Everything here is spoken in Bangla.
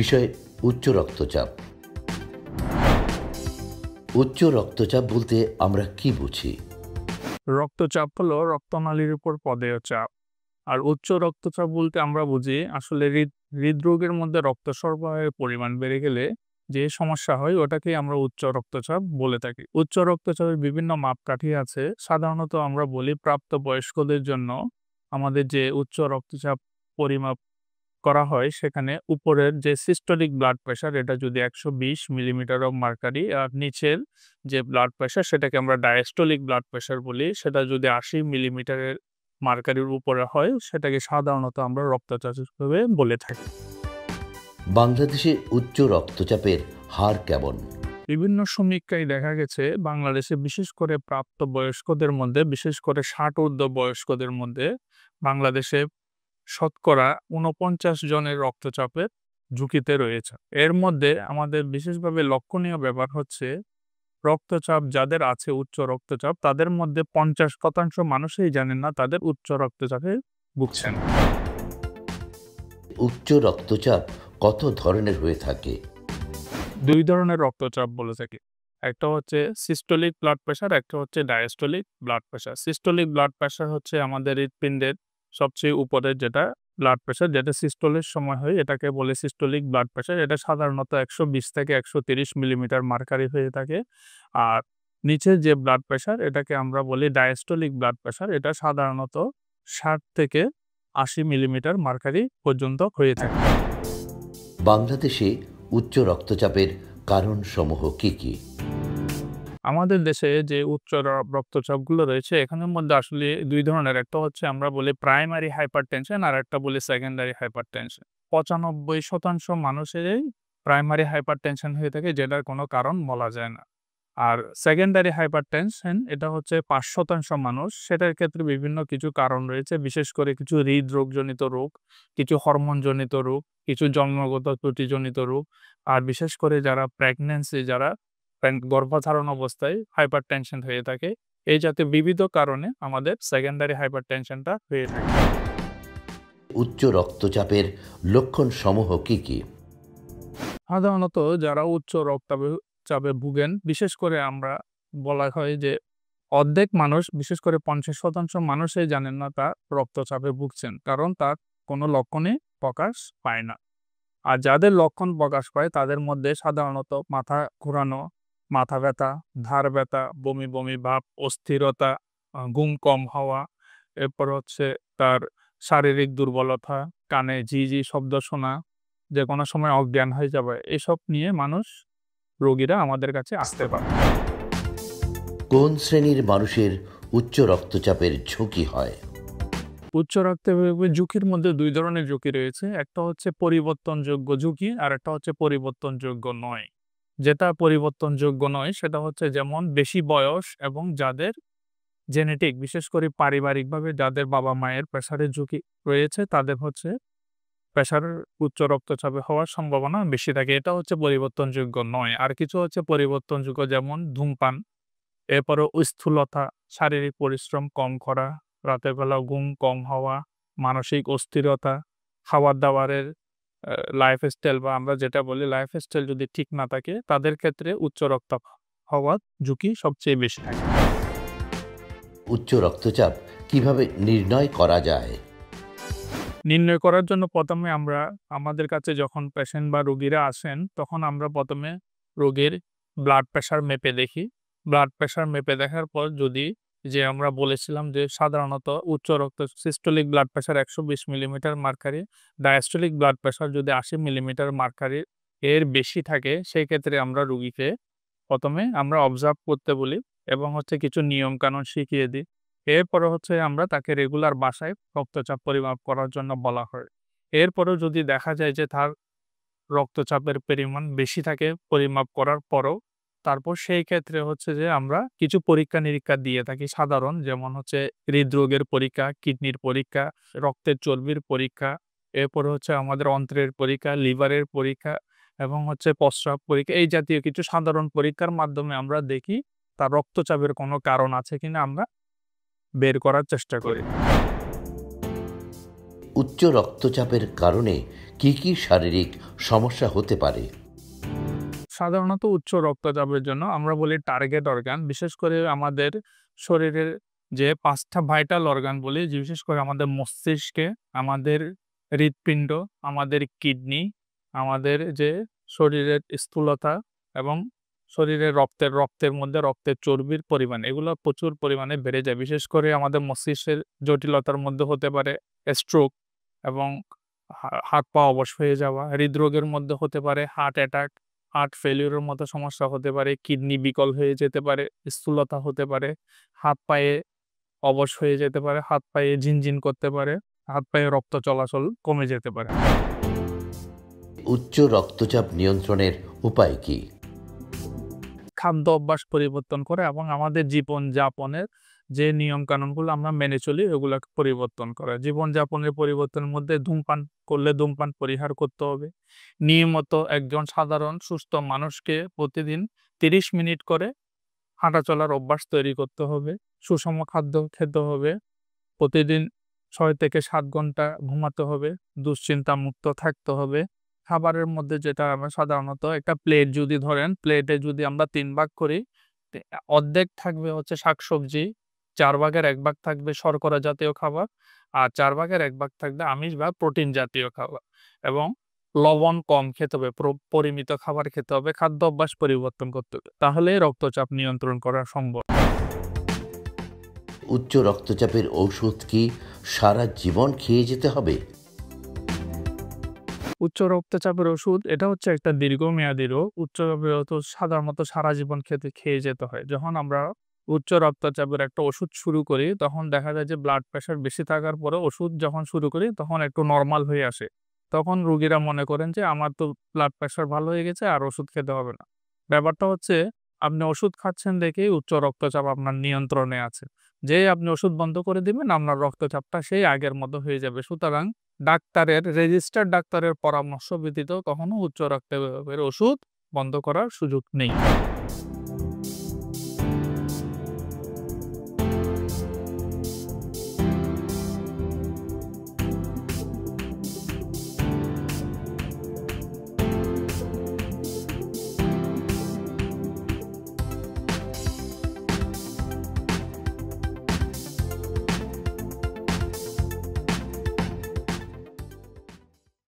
বিষয় উচ্চ রক্তচাপ। উচ্চ রক্তচাপ বলতে আমরা কি বুঝি? রক্তচাপ হলো রক্তনালীর উপর পদেয় চাপ। আর উচ্চ রক্তচাপ বলতে আমরা বুঝি আসলে হৃদরোগের মধ্যে রক্ত সরবরাহের পরিমাণ বেড়ে গেলে যে সমস্যা হয় ওটাকেই আমরা উচ্চ রক্তচাপ বলে থাকি। উচ্চ রক্তচাপের বিভিন্ন মাপকাঠি আছে। সাধারণত আমরা বলি প্রাপ্তবয়স্কদের জন্য আমাদের যে উচ্চ রক্তচাপ পরিমাপ করা হয় সেখানে উপরের যে সিস্টোলিক ব্লাড প্রেশার এটা যদি ১২০ মিলিমিটার অফ মার্কারি আর নিচের যে ব্লাড প্রেশার সেটাকে আমরা ডায়াস্টোলিক ব্লাড প্রেশার বলি, সেটা যদি ৮০ মিলিমিটারের মার্কারির উপরে হয় সেটাকে সাধারণত আমরা রক্তচাপ হিসেবে বলে থাকি। বাংলাদেশে উচ্চ রক্তচাপের হার কেমন? বিভিন্ন সমীক্ষায় দেখা গেছে বাংলাদেশে বিশেষ করে প্রাপ্তবয়স্কদের মধ্যে, বিশেষ করে ৬০ ঊর্ধ্ব বয়স্কদের মধ্যে বাংলাদেশে শতকরা ৪৯ জনের রক্তচাপের ঝুঁকিতে রয়েছে। এর মধ্যে আমাদের বিশেষভাবে লক্ষণীয় ব্যাপার হচ্ছে রক্তচাপ যাদের আছে উচ্চ রক্তচাপ তাদের মধ্যে ৫০% মানুষই জানেন না তাদের উচ্চ রক্তচাপে ভুগছেন। উচ্চ রক্তচাপ কত ধরনের হয়ে থাকে? ২ ধরনের রক্তচাপ বলে থাকি। একটা হচ্ছে সিস্টোলিক ব্লাড প্রেশার, একটা হচ্ছে diastolic blood pressure. Systolic blood pressure হচ্ছে আমাদের হৃৎপিণ্ডের সবচেয়ে উপরের যেটা ব্লাড প্রেশার, যেটা সিস্টোলের সময় হয় এটাকে বলে সিস্টোলিক ব্লাড প্রেশার। এটা সাধারণত ১২০ থেকে ১৩০ মিলিমিটার মার্কারি হয়ে থাকে। আর নিচের যে ব্লাড প্রেশার এটাকে আমরা বলি ডায়াস্টোলিক ব্লাড প্রেশার। এটা সাধারণত ৬০ থেকে ৮০ মিলিমিটার মার্কারি পর্যন্ত হয়ে থাকে। বাংলাদেশে উচ্চ রক্তচাপের কারণসমূহ কি কি? আমাদের দেশে যে উচ্চ রক্তচাপগুলো রয়েছে এখানের মধ্যে আসলে ২ ধরনের। একটা হচ্ছে আমরা বলি প্রাইমারি হাইপারটেনশন আর একটা বলি সেকেন্ডারি হাইপারটেনশন। ৯৫% মানুষেরই প্রাইমারি হাইপারটেনশন হয়ে থাকে যেটার কোনো কারণ বলা যায় না। আর সেকেন্ডারি হাইপারটেনশন এটা হচ্ছে ৫% মানুষ। সেটার ক্ষেত্রে বিভিন্ন কিছু কারণ রয়েছে। বিশেষ করে কিছু হৃদরোগজনিত রোগ, কিছু হরমোনজনিত রোগ, কিছু জন্মগত ত্রুটিজনিত রোগ। আর বিশেষ করে যারা যারা গর্ভধারণ অবস্থায় হাইপারটেনশন হয়ে থাকে। এই জাতীয় বিবিধ কারণে আমাদের সেকেন্ডারি হাইপারটেনশনটা হয়ে থাকে। উচ্চ রক্তচাপের লক্ষণসমূহ কি কি? সাধারণত যারা উচ্চ চাপে ভুগেন, বিশেষ করে আমরা বলা হয় যে অর্ধেক মানুষ, বিশেষ করে ৫০% মানুষই জানেন না তার রক্তচাপে ভুগছেন। কারণ তার কোনো লক্ষণই প্রকাশ পায় না। আর যাদের লক্ষণ প্রকাশ পায় তাদের মধ্যে সাধারণত মাথা ঘোরানো, মাথা ব্যথা, ঘাড় ব্যথা, বমি, বমি ভাব, অস্থিরতা, ঘুম কম হওয়া, এরপর হচ্ছে তার শারীরিক দুর্বলতা, কানে ঝি, ঝি শব্দ শোনা, যেকোনো সময় অজ্ঞান হয়ে যাবে। এসব নিয়ে রোগীরা আমাদের কাছে আসতে পারে। কোন শ্রেণীর মানুষের উচ্চ রক্তচাপের ঝুঁকি হয়? উচ্চ রক্তচাপের ঝুঁকির মধ্যে ২ ধরনের ঝুঁকি রয়েছে। একটা হচ্ছে পরিবর্তনযোগ্য ঝুঁকি আর একটা হচ্ছে পরিবর্তনযোগ্য নয়। যেটা পরিবর্তনযোগ্য নয় সেটা হচ্ছে যেমন বেশি বয়স এবং যাদের জেনেটিক, বিশেষ করে পারিবারিকভাবে যাদের বাবা-মায়ের প্রেশারের ঝুঁকি রয়েছে তাদের হচ্ছে প্রেশারের উচ্চ রক্তচাপে হওয়ার সম্ভাবনা বেশি থাকে। এটা হচ্ছে পরিবর্তনযোগ্য নয়। আর কিছু হচ্ছে পরিবর্তনযোগ্য যেমন ধূমপান, এরপরেও স্থূলতা, শারীরিক পরিশ্রম কম করা, রাতের বেলা ঘুম কম হওয়া, মানসিক অস্থিরতা, খাবার-দাবারের লাইফস্টাইল বা আমরা যেটা বলি লাইফস্টাইল যদি ঠিক না থাকে তাদের ক্ষেত্রে উচ্চ রক্তচাপ হওয়ার ঝুঁকি সবচেয়ে বেশি থাকে। উচ্চ রক্তচাপ কিভাবে নির্ণয় করা যায়? নির্ণয় করার জন্য ১ম এ আমরা আমাদের কাছে যখন পেশেন্ট বা রোগীরা আসেন তখন আমরা ১ম এ রোগীর ব্লাড প্রেশার মেপে দেখি। ব্লাড প্রেশার মেপে দেখার পর যদি যে আমরা বলেছিলাম যে সাধারণত উচ্চ systolic blood pressure ১২০ millimetre mercury, diastolic blood pressure যদি ৮০ মিলিমিটার মার্কারি এর বেশি থাকে সেই ক্ষেত্রে আমরা রোগীকে ১ম এ আমরা অবজার্ভ করতে বলি এবং হচ্ছে কিছু নিয়মকানুন শিখিয়ে দিই। এরপরে হচ্ছে আমরা তাকে রেগুলার বাসায় রক্তচাপ পরিমাপ করার জন্য বলা হয়। এরপরেও যদি দেখা যায় যে তার রক্তচাপের পরিমাণ বেশি থাকে পরিমাপ করার পরেও, তারপর সেই ক্ষেত্রে হচ্ছে যে আমরা কিছু পরীক্ষা-নিরীক্ষা দিয়ে থাকি সাধারণ, যেমন হচ্ছে হৃদরোগের পরীক্ষা, কিডনির পরীক্ষা, রক্তের চর্বির পরীক্ষা, এরপরে হচ্ছে আমাদের অন্ত্রের পরীক্ষা, লিভারের পরীক্ষা এবং হচ্ছে প্রস্রাব পরীক্ষা। এই জাতীয় কিছু সাধারণ পরীক্ষার মাধ্যমে আমরা দেখি তার রক্তচাপের কোনো কারণ আছে কিনা আমরা বের করার চেষ্টা করি। উচ্চ রক্তচাপের কারণে কি শারীরিক সমস্যা হতে পারে? সাধারণত উচ্চ রক্তচাপের জন্য আমরা বলি টার্গেট অর্গান, বিশেষ করে আমাদের শরীরের যে ৫ টা ভাইটাল অর্গান বলি, যে বিশেষ করে আমাদের মস্তিষ্কে, আমাদের হৃৎপিণ্ড, আমাদের কিডনি, আমাদের যে শরীরের স্থূলতা এবং শরীরের রক্তের মধ্যে রক্তের চর্বির পরিমাণ, এগুলো প্রচুর পরিমাণে বেড়ে যায়। বিশেষ করে আমাদের মস্তিষ্কের জটিলতার মধ্যে হতে পারে স্ট্রোক এবং হাত-পা অবশ হয়ে যাওয়া। হৃদরোগের মধ্যে হতে পারে হার্ট অ্যাটাক, হার্ট ফেলিউরের মতো সমস্যা হতে পারে, কিডনি বিকল হয়ে যেতে পারে, স্থূলতা হতে পারে, হাত-পায়ে অবশ হয়ে যেতে পারে, হাত-পায়ে ঝিনঝিন করতে পারে, হাত-পায়ে রক্ত চলাচল কমে যেতে পারে। উচ্চ রক্তচাপ নিয়ন্ত্রণের উপায় কি? খাদ্য অভ্যাস পরিবর্তন করে এবং আমাদের জীবনযাপনের যে নিয়মকানুনগুলো আমরা মেনে চলি ওগুলাকে পরিবর্তন করা। জীবনযাপনের পরিবর্তনের মধ্যে ধূমপান করলে ধূমপান পরিহার করতে হবে। নিয়মিত একজন সাধারণ সুস্থ মানুষকে প্রতিদিন ৩০ মিনিট করে হাঁটা চলার অভ্যাস তৈরি করতে হবে। সুষম খাদ্য খেতে হবে। প্রতিদিন ৬ থেকে ৭ ঘন্টা ঘুমাতে হবে। দুশ্চিন্তা মুক্ত থাকতে হবে। খাবারের মধ্যে যেটা আমরা সাধারণত একটা প্লেট যদি ধরেন, প্লেটে যদি আমরা ৩ ভাগ করি, অর্ধেক থাকবে হচ্ছে শাকসবজি, ৪ ভাগের ১ ভাগ থাকবে শর্করা জাতীয় খাবার, আর ৪ ভাগের ১ ভাগ থাকবে আমিষ বা প্রোটিন জাতীয় খাবার এবং লবণ কম খেতে হবে, পরিমিত খাবার খেতে হবে, খাদ্য অভ্যাস পরিবর্তন করতে হবে। তাহলেই রক্তচাপ নিয়ন্ত্রণ করা সম্ভব। উচ্চ রক্তচাপের ঔষধ কি সারা জীবন খেয়ে যেতে হবে? উচ্চ রক্তচাপের ওষুধ এটা হচ্ছে একটা দীর্ঘমেয়াদী রোগ। উচ্চ চাপের ওষুধ সাধারণত সারা জীবন খেয়ে যেতে হয়। যখন আমরা উচ্চ রক্তচাপের একটা ওষুধ শুরু করি, তখন দেখা যায় যে ব্লাড প্রেশার বেশি থাকার পরেও ওষুধ যখন শুরু করি তখন একটু নরমাল হয়ে আসে। তখন রোগীরা মনে করেন যে আমার তো ব্লাড প্রেশার ভালো হয়ে গেছে, আর ওষুধ খেতে হবে না। ব্যাপারটা হচ্ছে আপনি ওষুধ খাচ্ছেন দেখেই উচ্চ রক্তচাপ আপনার নিয়ন্ত্রণে আছে। যেই আপনি ওষুধ বন্ধ করে দিবেন আপনার রক্তচাপটা সেই আগের মতো হয়ে যাবে। সুতরাং রেজিস্টার্ড ডাক্তারের পরামর্শ ব্যতীত কখনো উচ্চ রক্তচাপের ওষুধ বন্ধ করার সুযোগ নেই।